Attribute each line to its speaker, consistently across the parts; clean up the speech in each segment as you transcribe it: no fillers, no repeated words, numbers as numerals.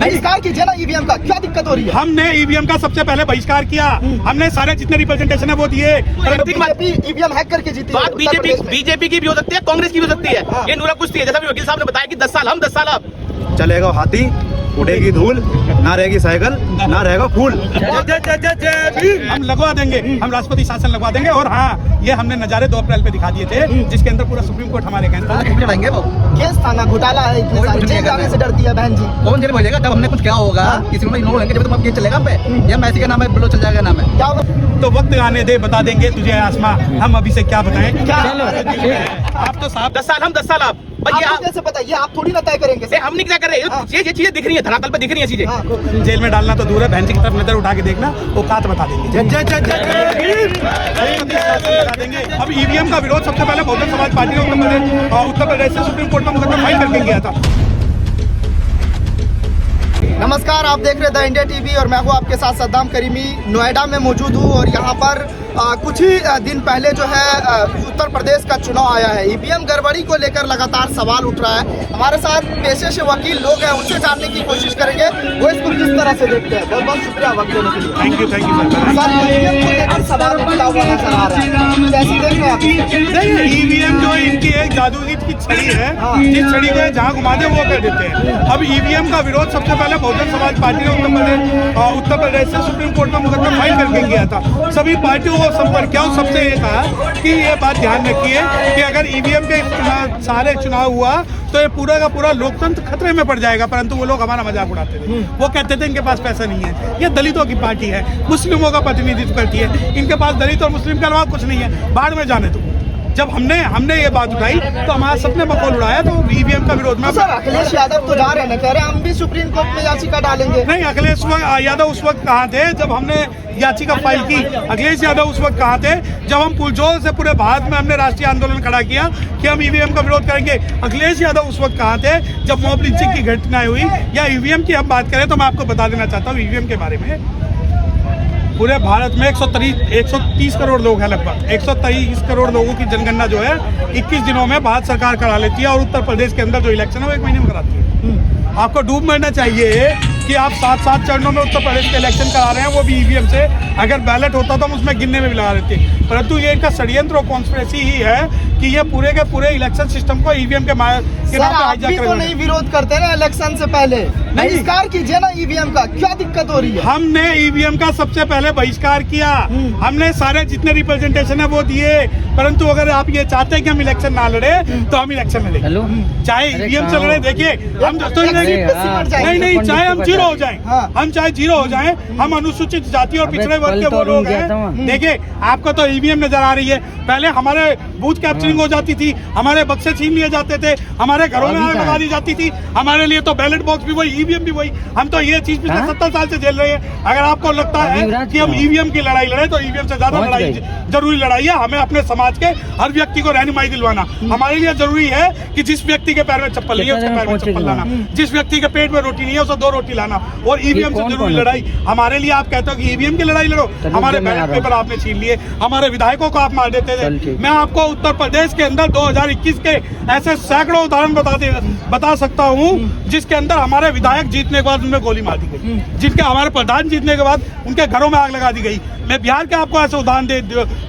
Speaker 1: बहिष्कार कीजिए ना ईवीएम का, क्या दिक्कत हो रही है?
Speaker 2: हमने ईवीएम का सबसे पहले बहिष्कार किया, हमने सारे जितने रिप्रेजेंटेशन है वो दिए।
Speaker 1: बीजेपी ईवीएम हैक करके जीती है।
Speaker 3: बात बीजेपी की भी हो सकती है, कांग्रेस की भी हो सकती है, ये नूरा कुश्ती है। जैसा भी वकील साहब ने बताया कि 10 साल हम 10 साल आप।
Speaker 4: चलेगा हाथी, उड़ेगी धूल, ना रहेगी साइकिल, ना रहेगा फूल।
Speaker 2: हम लगवा देंगे, हम राष्ट्रपति शासन लगवा देंगे। और हाँ, ये हमने नजारे 2 अप्रैल पे दिखा दिए थे, जिसके अंदर पूरा सुप्रीम कोर्ट हमारे
Speaker 1: केस थाना घोटाला है, इतने सारे जेल जाने से डरती है बहन जी।
Speaker 4: कौन जेल भेजेगा? जब हमने कुछ क्या होगा, किसी को इग्नोर होंगे, जब तक ये चलेगा पे या मैसी का नाम है, बिलो चल जाएगा नाम है।
Speaker 1: क्या होगा?
Speaker 2: तो वक्त आने दे, बता देंगे तुझे आसमां, हम अभी से क्या बताएं। आप तो साहब
Speaker 3: 10 साल हम 10 साल आप।
Speaker 1: आपको कैसे पता? ये आप थोड़ी ना तय करेंगे।
Speaker 3: हम नहीं क्या कर रहे हैं, ये चीजें दिख रही है, धरातल पे दिख रही है चीजें।
Speaker 2: जेल में डालना तो दूर है, बहन जी की तरफ नजर उठा के देखना, वो कात बता देंगे। अब ईवीएम का विरोध सबसे पहले बहुजन समाज पार्टी ने उत्तर प्रदेश से सुप्रीम कोर्ट में मुकदमा फाइल करके गया था।
Speaker 1: नमस्कार, आप देख रहे द इंडिया टीवी और मैं हूँ आपके साथ सद्दाम करीमी। नोएडा में मौजूद हूँ और यहाँ पर कुछ ही दिन पहले जो है उत्तर प्रदेश का चुनाव आया है। ईवीएम गड़बड़ी को लेकर लगातार सवाल उठ रहा है। हमारे साथ पेशे से वकील लोग हैं, उनसे जानने की कोशिश करेंगे वो इसको किस तरह से देखते हैं। बहुत बहुत शुक्रिया वक्त देने के लिए।
Speaker 2: थैंक यू
Speaker 1: सर, ईवीएम को लेकर सवाल उठता हुआ नजर आ रहा है, कैसे देख रहे हैं आप?
Speaker 2: ईवीएम जो इनकी एक जादूगी की छड़ी है, जिस छड़ी को जहाँ घुमा दे वो कर देते हैं। अब ईवीएम का विरोध सबसे पहले बहुजन समाज पार्टी ने उत्तर प्रदेश से सुप्रीम कोर्ट में मुकदमा फाइल करके गया था। सभी पार्टियों को संपर्क किया, सबसे ये कहा कि ये बात ध्यान रखिए कि अगर ईवीएम के सारे चुनाव हुआ तो ये पूरा का पूरा लोकतंत्र खतरे में पड़ जाएगा। परंतु वो लोग हमारा मजाक उड़ाते थे, वो कहते थे इनके पास पैसा नहीं है, ये दलितों की पार्टी है, मुस्लिमों का प्रतिनिधित्व करती है, इनके पास दलित और मुस्लिम के अलावा कुछ नहीं है, बाढ़ में जाने दो। जब हमने ये बात उठाई तो हमारे सबने बकौल उड़ाया, तो ईवीएम का विरोध में।
Speaker 1: सर, अखिलेश यादव तो जा रहे हैं, कह रहे हैं हम भी सुप्रीम कोर्ट में याचिका डालेंगे।
Speaker 2: नहीं, अखिलेश यादव उस वक्त कहाँ थे जब हमने याचिका फाइल की? अखिलेश यादव उस वक्त कहाँ थे जब हम पुरजोर से पूरे भारत में हमने राष्ट्रीय आंदोलन खड़ा किया कि हम ईवीएम का विरोध करेंगे? अखिलेश यादव उस वक्त कहाँ थे जब मॉब लिंचिंग की घटनाएं हुई? या ईवीएम की हम बात करें तो मैं आपको बता देना चाहता हूँ ईवीएम के बारे में। पूरे भारत में 130 करोड़ लोग हैं, लगभग 123 करोड़ लोगों की जनगणना जो है 21 दिनों में भारत सरकार करा लेती है, और उत्तर प्रदेश के अंदर जो इलेक्शन है वो 1 महीने में कराती है। आपको डूब मरना चाहिए कि आप 7 चरणों में उत्तर प्रदेश के इलेक्शन करा रहे हैं, वो भी ईवीएम से। अगर बैलेट होता तो हम उसमें गिनने में भी लगा देते, परंतु ये इनका षड्यंत्र और कॉन्स्पिरेसी ही है कि ये पूरे के पूरे इलेक्शन सिस्टम को ईवीएम के नाम पे हाईजैक
Speaker 1: तो नहीं विरोध करते ना इलेक्शन से पहले? बहिष्कार कीजिए ना ईवीएम का, क्या दिक्कत हो रही है?
Speaker 2: हमने ईवीएम का सबसे पहले बहिष्कार किया, हमने सारे जितने रिप्रेजेंटेशन है वो दिए। परंतु अगर आप ये चाहते हैं कि हम इलेक्शन ना लड़े तो हम इलेक्शन लड़ेंगे, चाहे ईवीएम से लड़े। देखिए हम नहीं, चाहे हम 0 हो जाएं, हम चाहे 0 हो जाएं, हम अनुसूचित जाति और पिछड़े वर्ग के वो लोग हैं। देखिए, आपको तो ईवीएम नजर आ रही है, पहले हमारे बूथ कैप्चरिंग हो जाती थी, हमारे बक्से छीन लिए जाते थे, हमारे घरों में आग लगा दी जाती थी। हमारे लिए तो बैलेट बॉक्स भी वही, ईवीएम भी वही। हम तो ये चीज पिछले 70 साल से झेल रहे हैं। अगर आपको लगता है कि हम ईवीएम की लड़ाई लड़े तो ईवीएम से ज्यादा लड़ाई जरूरी लड़ाई है हमें अपने समाज के हर व्यक्ति को रहनुमाई दिलवाना। हमारे लिए जरूरी है कि जिस व्यक्ति के पैर में चप्पल नहीं है उसके पैर में चप्पल लाना, जिस व्यक्ति के पेट में रोटी नहीं है उसे 2 रोटी लाना। और ईवीएम से जरूरी लड़ाई हमारे लिए। आप कहते हो कि ईवीएम की लड़ाई लड़ो, हमारे बैलेट पेपर आपने छीन लिए, हमारे विधायकों को आप मार देते थे। मैं आपको उत्तर प्रदेश के अंदर 2021 के ऐसे सैकड़ों उदाहरण बता सकता हूँ जिसके अंदर हमारे विधायक जीतने के बाद उनमें गोली मार दी गई, जिनके हमारे प्रधान जीतने के बाद उनके घरों में आग लगा दी गई। मैं बिहार के आपको ऐसे उदाहरण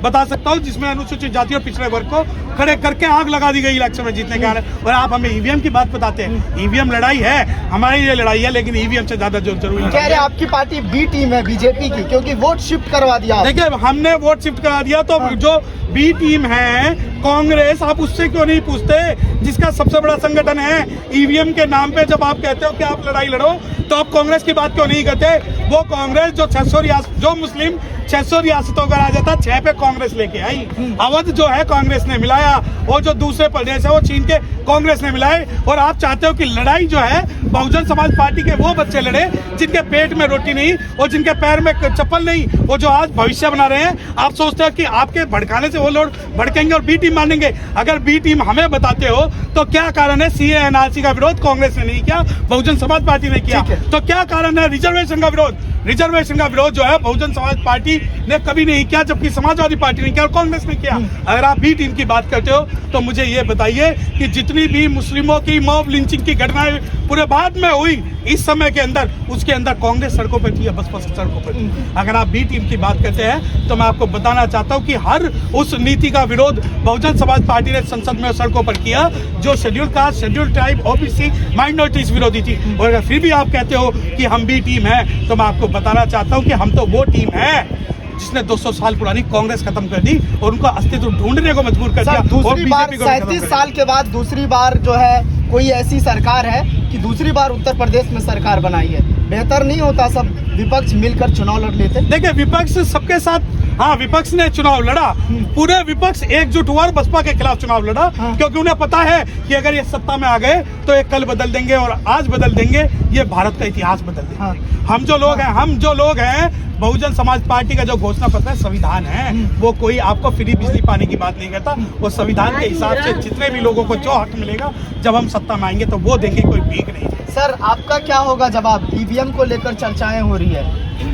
Speaker 2: बता सकता हूँ जिसमें अनुसूचित जाति और पिछड़े वर्ग को खड़े करके आग लगा दी गई इलेक्शन में जीतने के कारण। और आप हमें ईवीएम की बात बताते हैं। ईवीएम लड़ाई है, हमारी ये लड़ाई है, लेकिन ईवीएम से ज्यादा जो जरूरी है।
Speaker 1: कह रहे आपकी पार्टी बी टीम है बीजेपी की, क्योंकि वोट शिफ्ट करवा दिया।
Speaker 2: देखिए, हमने वोट शिफ्ट करा दिया तो जो बी टीम है कांग्रेस, आप उससे क्यों नहीं पूछते जिसका सबसे बड़ा संगठन है ईवीएम के नाम पे? जब आप कहते हो कि आप लड़ाई लड़ो तो आप कांग्रेस की बात क्यों नहीं करते? वो कांग्रेस जो 600 जो मुस्लिम 600 रियासतों का राजा था, 6 पे कांग्रेस लेके आई। अवध जो है कांग्रेस ने मिलाया, और जो दूसरे प्रदेश है वो चीन के कांग्रेस ने मिलाए। और आप चाहते हो कि लड़ाई जो है बहुजन समाज पार्टी के वो बच्चे लड़े जिनके पेट में रोटी नहीं और जिनके पैर में चप्पल नहीं, वो जो आज भविष्य बना रहे हैं। आप सोचते हो कि आपके भड़काने से वो लोग भड़केंगे और बी टीम मानेंगे। अगर बी टीम हमें बताते हो तो क्या कारण है सीए एनआरसी का विरोध कांग्रेस ने नहीं किया, बहुजन समाज पार्टी ने किया? तो क्या कारण है रिजर्वेशन का विरोध? रिजर्वेशन का विरोध जो है बहुजन समाज पार्टी पार्टी ने कभी नहीं किया, जबकि समाजवादी पार्टी ने किया और कांग्रेस ने किया। अगर आप बी टीम की बात करते हो तो मुझे ये बताइए कि जितनी भी मुस्लिमों की मॉब लिंचिंग की घटनाएं पूरे भारत में हुई इस समय के अंदर, उसके अंदर कांग्रेस सड़कों पर थी या बसपा सड़कों पर थी? अगर आप बी टीम की बात करते हैं तो मैं आपको बताना चाहता हूं कि हर उस नीति का विरोध बहुजन समाज पार्टी ने संसद में सड़कों पर किया जो schedule caste, schedule tribe, OBC, minorities विरोधी थी। और अगर फिर भी आप कहते हो कि हम बी टीम है तो मैं आपको बताना चाहता हूं कि हम तो वो टीम है जिसने 200 साल पुरानी कांग्रेस खत्म कर दी और उनका अस्तित्व ढूंढने को मजबूर कर दिया।
Speaker 1: दूसरी बार 37 साल के बाद दूसरी बार जो है कोई ऐसी सरकार है कि दूसरी बार उत्तर प्रदेश में सरकार बनाई है। बेहतर नहीं होता सब विपक्ष मिलकर चुनाव लड़ लेते?
Speaker 2: देखिए, विपक्ष सबके साथ, हाँ, विपक्ष ने चुनाव लड़ा, पूरे विपक्ष एकजुट हुआ और बसपा के खिलाफ चुनाव लड़ा, क्योंकि उन्हें पता है कि अगर ये सत्ता में आ गए तो ये कल बदल देंगे और आज बदल देंगे, ये भारत का इतिहास बदल देंगे। हम जो लोग हैं बहुजन समाज पार्टी का जो घोषणा पत्र है, संविधान है, वो कोई आपको फ्री बिजली पाने की बात नहीं करता। वो संविधान के हिसाब से जितने भी लोगों को जो हक मिलेगा जब हम सत्ता में आएंगे तो वो देंगे, कोई भीख नहीं।
Speaker 1: सर, आपका क्या होगा जवाब? ईवीएम को लेकर चर्चाएं हो रही है,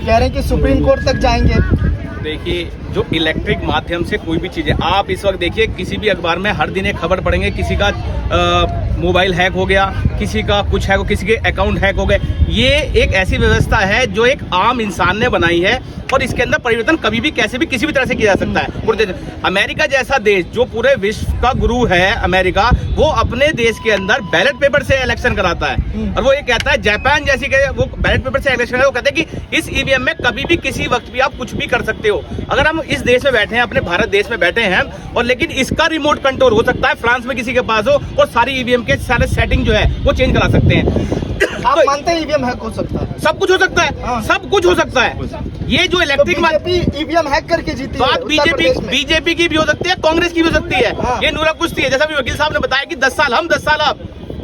Speaker 1: कह रहे हैं कि सुप्रीम कोर्ट तक जाएंगे।
Speaker 3: देखिए, जो इलेक्ट्रिक माध्यम से कोई भी चीज़ है, आप इस वक्त देखिए किसी भी अखबार में हर दिन एक खबर पढ़ेंगे, किसी का मोबाइल हैक हो गया, किसी का कुछ हैक हो, किसी के अकाउंट हैक हो गए। ये एक ऐसी व्यवस्था है जो एक आम इंसान ने बनाई है और इसके अंदर परिवर्तन कभी भी कैसे भी किसी भी तरह से किया जा सकता है। अमेरिका जैसा देश जो पूरे विश्व का गुरु है अमेरिका, वो अपने देश के अंदर बैलेट पेपर से इलेक्शन कराता है और वो ये कहता है, जापान जैसी वो बैलेट पेपर से इलेक्शन, वो कहते हैं कि इस ईवीएम में कभी भी किसी वक्त भी आप कुछ भी कर सकते हो। अगर हम इस देश में बैठे हैं, अपने भारत देश में बैठे हैं, और लेकिन इसका रिमोट कंट्रोल हो सकता है फ्रांस में किसी के पास हो और सारी ईवीएम के सारे सेटिंग जो है वो चेंज करा सकते हैं।
Speaker 1: आप मानते हैं ईवीएम हैक हो सकता है?
Speaker 3: सब कुछ हो सकता है, सब कुछ हो सकता है। ये जो इलेक्ट्रिक
Speaker 1: ईवीएम हैक करके जीती है,
Speaker 3: बात बीजेपी की भी हो सकती है, कांग्रेस की भी हो सकती है। ये नूरा कुश्ती है, जैसा भी वकील साहब ने बताया कि 10 साल हम 10 साल आप,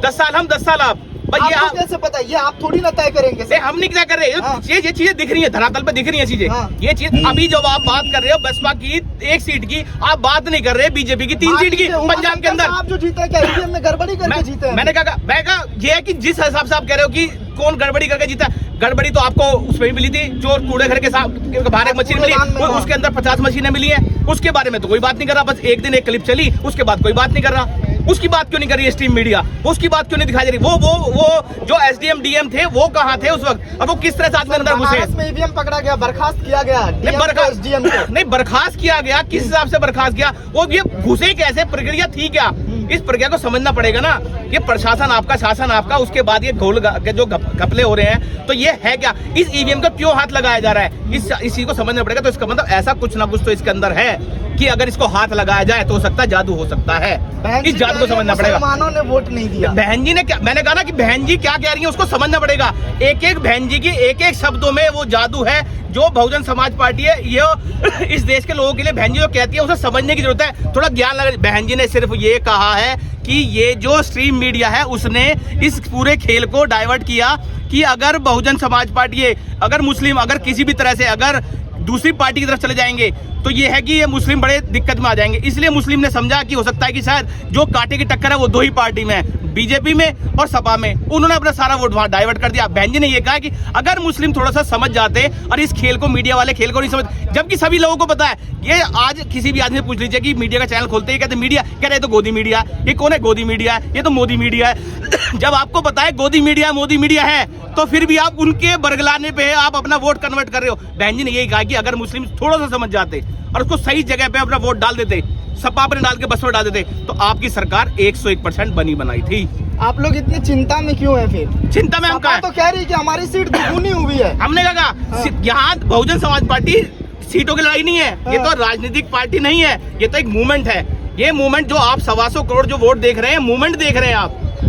Speaker 3: 10 साल हम 10 साल आप।
Speaker 1: ये आप कैसे पता? ये आप थोड़ी ना तय करेंगे।
Speaker 3: हम नहीं तय कर रहे, ये चीजें दिख रही है, धरातल पे दिख रही है चीजें। ये चीज अभी जब आप बात कर रहे हो बसपा की 1 सीट की, आप बात नहीं कर रहे बीजेपी की 3 सीट की पंजाब के अंदर।
Speaker 1: आप जो जीते हैं क्या ईवीएम में गड़बड़ी करके जीते हैं?
Speaker 3: मैंने कहा ये है कि जिस हिसाब से आप कह रहे हो कि कौन गड़बड़ी करके जीता, गड़बड़ी तो आपको उसमें भी मिली थी, जो कूड़े घर के साथ बाहर एक मशीन मिली, उसके अंदर 50 मशीनें मिली हैं, उसके बारे में तो कोई बात नहीं कर रहा। बस एक दिन एक क्लिप चली, उसके बाद कोई बात नहीं कर रहा। उसकी बात क्यों नहीं कर रही है स्ट्रीम मीडिया? उसकी बात क्यों नहीं दिखाई दे रही? वो जो एसडीएम डीएम थे वो कहाँ थे उस वक्त, और वो किस तरह से अंदर घुसे?
Speaker 1: में ईवीएम पकड़ा गया, बर्खास्त किया गया,
Speaker 3: नहीं बर्खास्त किया गया, किस हिसाब से बर्खास्त किया? वो ये घुसे कैसे, प्रक्रिया थी क्या? इस प्रक्रिया को समझना पड़ेगा ना। ये प्रशासन आपका, शासन आपका, उसके बाद ये घोल के जो घपले हो रहे हैं, तो ये है क्या? इस ईवीएम का क्यों हाथ लगाया जा रहा है? इस चीज को समझना पड़ेगा। तो इसका मतलब ऐसा कुछ ना कुछ तो इसके अंदर है कि अगर इसको हाथ लगाया जाए तो हो सकता है जादू हो सकता है। इस जादू को समझना पड़ेगा।
Speaker 1: मुसलमानों ने वोट नहीं दिया।
Speaker 3: बहन जी ने क्या, मैंने कहा ना कि बहन जी क्या कह रही है उसको समझना पड़ेगा। एक एक बहन जी की एक एक शब्दों में वो जादू है जो बहुजन समाज पार्टी है, ये इस देश के लोगों के लिए बहन जी जो कहती है उसे समझने की जरूरत है, थोड़ा ज्ञान लगा। बहन जी ने सिर्फ ये कहा है कि ये जो स्ट्रीम मीडिया है उसने इस पूरे खेल को डाइवर्ट किया कि अगर बहुजन समाज पार्टी, अगर मुस्लिम, अगर किसी भी तरह से अगर दूसरी पार्टी की तरफ चले जाएंगे तो ये है कि ये मुस्लिम बड़े दिक्कत में आ जाएंगे। इसलिए मुस्लिम ने समझा कि हो सकता है कि शायद जो कांटे की टक्कर है वो 2 ही पार्टी में है, बीजेपी में और सपा में। उन्होंने अपना सारा वोट वहां डाइवर्ट कर दिया। बहन जी ने ये कहा कि अगर मुस्लिम थोड़ा सा समझ जाते और इस खेल को, मीडिया वाले खेल को नहीं समझ, जबकि सभी लोगों को पता है। ये आज किसी भी आदमी से पूछ लीजिए कि मीडिया का चैनल खोलते ही कहते मीडिया, कह रहे तो गोदी मीडिया, ये कौन है गोदी मीडिया है, ये तो मोदी मीडिया है। जब आपको पता है गोदी मीडिया मोदी मीडिया है तो फिर भी आप उनके बरगलाने पे आप अपना वोट कन्वर्ट कर रहे हो। बहन जी ने यही कहा कि अगर मुस्लिम थोड़ा सा समझ जाते और उसको सही जगह पे अपना वोट डाल देते, सपा पर डाल के बस में डाल देते, तो आपकी सरकार 101% बनी बनाई थी।
Speaker 1: आप लोग इतनी चिंता में क्यों है फिर?
Speaker 3: चिंता में हम कहा
Speaker 1: तो कह रही कि हमारी सीट दुगुनी हुई है।
Speaker 3: हमने कहा यहाँ बहुजन समाज पार्टी सीटों की लड़ाई नहीं है, ये तो राजनीतिक पार्टी नहीं है, ये तो एक मूवमेंट है। ये मूवमेंट जो आप 125 करोड़ जो वोट देख रहे हैं, मूवमेंट देख रहे हैं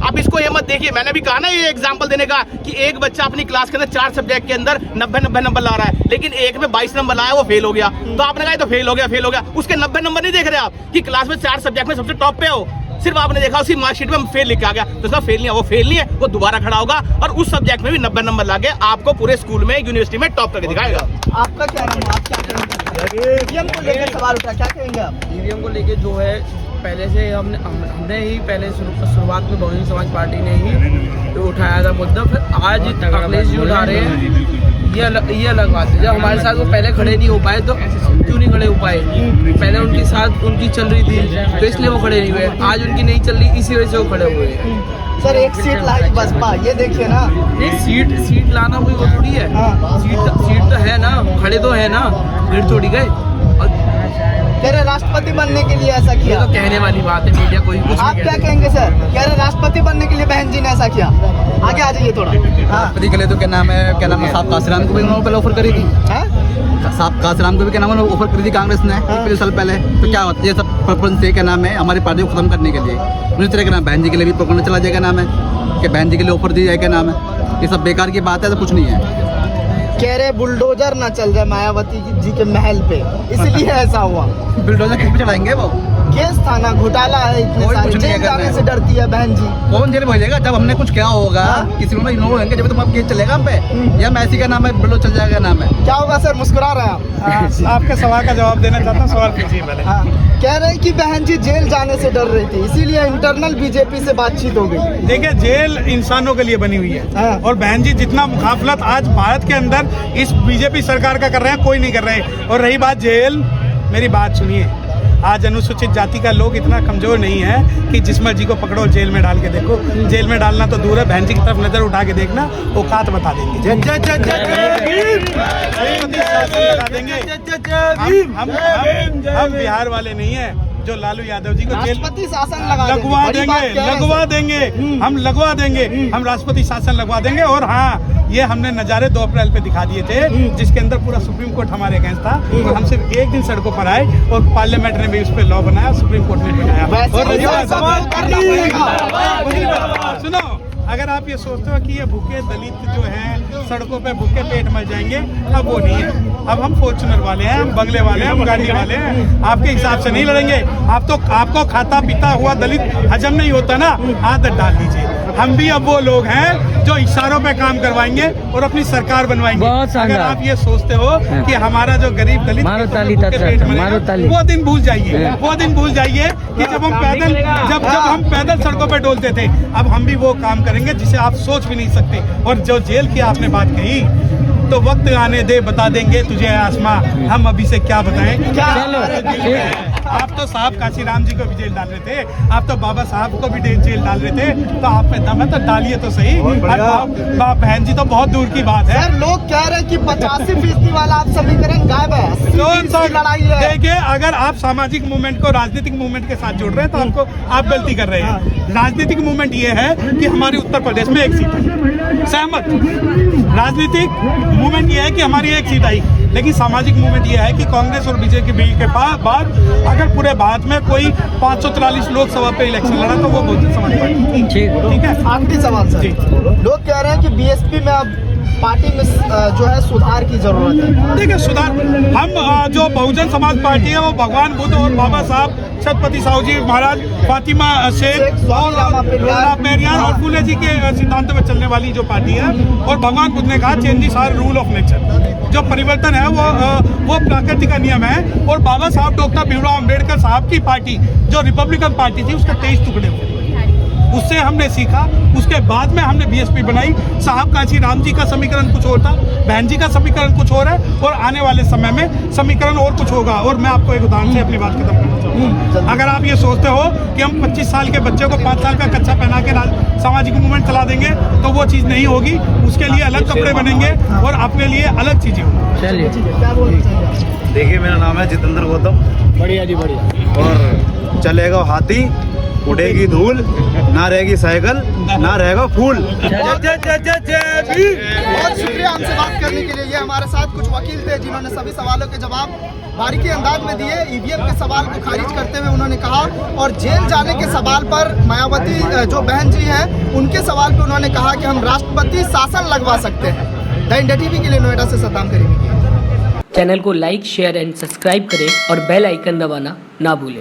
Speaker 3: आप इसको ये मत देखिए। मैंने भी कहा ना ये एग्जांपल देने का कि एक बच्चा अपनी क्लास के अंदर 4 सब्जेक्ट के अंदर 90 नंबर ला रहा है, लेकिन एक में 22 नंबर लाया, वो फेल हो गया। तो आपने कहा तो फेल हो गया। उसके 90 नंबर नहीं देख रहे आप कि क्लास में 4 सब्जेक्ट में सबसे टॉप पे हो, सिर्फ आपने देखा उसी मार्कशीट में फेल लिख के आ गया, तो उसका फेल नहीं है, वो फेल नहीं है, वो दोबारा खड़ा होगा और उस सब्जेक्ट में भी 90 नंबर ला के आपको पूरे स्कूल में, यूनिवर्सिटी में टॉप करके दिखाएगा।
Speaker 1: आपका क्या नाम है? आप क्या कहेंगे? ईवीएम को लेकर सवाल उठा, क्या कहेंगे आप?
Speaker 5: ईवीएम को लेकर जो है पहले से हमने ही पहले शुरुआत में बहुजन समाज पार्टी ने ही तो उठाया था मुद्दा, फिर आज अखिलेश जी उठा रहे हैं। ये अलग बात है। जब हमारे साथ वो पहले खड़े नहीं हो पाए तो क्यों नहीं खड़े हो पाए? पहले उनके साथ उनकी चल रही थी तो इसलिए वो खड़े नहीं हुए। आज उनकी नहीं चल रही, इसी वजह से वो खड़े हुए हैं।
Speaker 1: सर एक सीट लाई बसपा, ये देखिए ना।
Speaker 5: एक सीट लाना कोई वो थोड़ी है। सीट तो है ना, खड़े तो है ना, गिर थोड़ी गए। और
Speaker 1: कह रहे राष्ट्रपति बनने के लिए ऐसा
Speaker 5: ये
Speaker 1: किया।
Speaker 5: तो कहने वाली बात है, मीडिया कोई कुछ
Speaker 1: आप
Speaker 5: नहीं
Speaker 1: क्या
Speaker 5: कहती।
Speaker 1: कहेंगे सर? कह रहे राष्ट्रपति बनने के लिए बहन जी ने ऐसा किया। आगे आ जाइए थोड़ा। हाँ
Speaker 4: राष्ट्रपति के लिए तो क्या नाम है साहब काशीराम को भी उन्होंने पहले ऑफर करी थी।
Speaker 1: हाँ?
Speaker 4: साहब काशीराम को भी क्या नाम है ऑफर करी थी कांग्रेस ने 1 साल पहले। तो क्या होता है, ये सब प्रपंच से क्या नाम है हमारी पार्टी को खत्म करने के लिए। उसी तरह का नाम बहन जी के लिए भी प्रकरण चला जाएगा नाम है कि बहन जी के लिए ऑफर दी जाए क्या नाम है। ये सब बेकार की बात है, तो कुछ नहीं है।
Speaker 1: कह रहे बुलडोजर ना चल जाए मायावती जी के महल पे, इसलिए ऐसा हुआ।
Speaker 4: बुलडोजर किस पे चढ़ाएंगे वो?
Speaker 1: केस था ना, घोटाला है इतने
Speaker 4: कोई
Speaker 1: सारे,
Speaker 4: कुछ नहीं
Speaker 1: जेल
Speaker 4: है
Speaker 1: जाने
Speaker 4: करने
Speaker 1: से डरती है बहन जी।
Speaker 4: कौन जेल भेजेगा? जब हमने कुछ किया होगा किसी को इग्नोर होंगे, जब तो केस चलेगा हम पे, या मैसी का नाम है बुलडोजर चल जाएगा नाम है।
Speaker 1: क्या होगा सर? मुस्कुरा रहे हैं आप।
Speaker 2: आपके सवाल का जवाब देना चाहता हूँ, सवाल पूछिए पहले।
Speaker 1: हाँ, कह रहे हैं कि बहन जी जेल जाने से डर रही थी, इसीलिए इंटरनल बीजेपी से बातचीत हो गई।
Speaker 2: देखिए, जेल इंसानों के लिए बनी हुई
Speaker 1: हाँ।
Speaker 2: है और बहन जी जितना मुकाफलत आज भारत के अंदर इस बीजेपी सरकार का कर रहे हैं, कोई नहीं कर रहे। और रही बात जेल, मेरी बात सुनिए, आज अनुसूचित जाति का लोग इतना कमजोर नहीं है कि जिस्मत जी को पकड़ो जेल में डाल के देखो। जेल में डालना तो दूर है, बहन जी की तरफ नजर उठा के देखना, औकात बता देंगे। हम बिहार वाले नहीं है जो लालू यादव जी को जेल
Speaker 1: राष्ट्रपति शासन
Speaker 2: लगवा देंगे। हम लगवा देंगे, हम राष्ट्रपति शासन लगवा देंगे। और हाँ, ये हमने नज़ारे 2 अप्रैल पे दिखा दिए थे, जिसके अंदर पूरा सुप्रीम कोर्ट हमारे अगेंस्ट था और हम सिर्फ एक दिन सड़कों पर आए और पार्लियामेंट ने भी उस पर लॉ बनाया, सुप्रीम कोर्ट ने बनाया। और सुनो, अगर आप ये सोचते हो कि ये भूखे दलित जो हैं सड़कों पे भूखे पेट मर जाएंगे, अब वो नहीं है। अब हम फॉर्च्यूनर वाले हैं, हम बंगले वाले हैं, हम गाड़ी वाले हैं, आपके हिसाब से नहीं लड़ेंगे। आपको खाता पीता हुआ दलित हजम नहीं होता ना, आदत डाल दीजिए। हम भी अब वो लोग हैं जो इशारों पे काम करवाएंगे और अपनी सरकार बनवाएंगे। अगर आप ये सोचते हो कि हमारा जो गरीब दलित पेट मरेगा, वो दिन भूल जाइए। वो दिन भूल जाइए कि जब हम पैदल सड़कों पे डोलते थे। अब हम भी वो काम करेंगे जिसे आप सोच भी नहीं सकते। और जो जेल की आपने बात कही, तो वक्त आने दे बता देंगे तुझे आसमां, हम अभी से क्या बताएं। आप तो साहब काशीराम जी को भी जेल डाल रहे थे, आप तो बाबा साहब को भी जेल डाल रहे थे, तो आप पे दम है तो डालिए तो सही। बहन जी तो बहुत दूर की बात है।
Speaker 1: सर लोग कह रहे हैं कि 85% वाला आप समीकरण गायब है, 80% की लड़ाई है।
Speaker 2: देखिए, अगर आप सामाजिक मूवमेंट को राजनीतिक मूवमेंट के साथ जोड़ रहे हैं तो आप गलती कर रहे हैं। राजनीतिक मूवमेंट ये है कि हमारे उत्तर प्रदेश में 1 सीट है, सहमत। राजनीतिक मूवमेंट ये है कि हमारी 1 सीट आई, लेकिन सामाजिक मूवमेंट ये है कि कांग्रेस और बीजेपी के बाद अगर पूरे भारत में कोई 543 लोकसभा पे इलेक्शन लड़ा तो वो बहुजन समाज पार्टी। ठीक है।
Speaker 1: आखिरी सवाल सर, लोग कह रहे हैं कि बीएसपी में अब पार्टी में जो है सुधार की जरूरत है।
Speaker 2: देखिए, सुधार, हम जो बहुजन समाज पार्टी है वो भगवान बुद्ध और बाबा साहब छत्रपति साहू जी महाराज, फातिमा शेख और राणा पेरियार और फूले जी के सिद्धांतों में चलने वाली जो पार्टी है। और भगवान बुद्ध ने कहा changes are rule of nature, जो परिवर्तन है वो प्रकृति का नियम है। और बाबा साहब डॉक्टर भीमराव अम्बेडकर साहब की पार्टी जो रिपब्लिकन पार्टी थी, उसके 23 टुकड़े हुए, उससे हमने सीखा। उसके बाद में हमने बीएसपी बनाई। साहब काशीराम जी का समीकरण कुछ और था, बहन जी का समीकरण कुछ और है, और आने वाले समय में समीकरण और कुछ होगा। और मैं आपको एक उदाहरण से अपनी बात खत्म करना चाहूँगा। अगर आप ये सोचते हो कि हम 25 साल के बच्चे को 5 साल का कच्चा पहना के सामाजिक मूवमेंट चला देंगे, तो वो चीज़ नहीं होगी। उसके लिए अलग कपड़े बनेंगे और अपने लिए अलग चीज़ें होंगी।
Speaker 1: चलिए, क्या बोलना चाहिए?
Speaker 6: देखिए, मेरा नाम है जितेंद्र गौतम।
Speaker 1: बढ़िया जी, बढ़िया।
Speaker 6: और चलेगा हाथी, उड़ेगी धूल, ना रहेगी साइकिल, ना रहेगा फूल।
Speaker 1: बहुत शुक्रिया हमसे बात करने के लिए। ये हमारे साथ कुछ वकील थे जिन्होंने सभी सवालों के जवाब बारीकी अंदाज में दिए। ईवीएम के सवाल को खारिज करते हुए उन्होंने कहा, और जेल जाने के सवाल पर मायावती जो बहन जी हैं उनके सवाल पर उन्होंने कहा कि हम राष्ट्रपति शासन लगवा सकते हैं। द इंडिया टीवी के लिए नोएडा से सद्दाम करीमी।
Speaker 7: चैनल को लाइक, शेयर एंड सब्सक्राइब करें और बेल आइकन दबाना ना भूलें।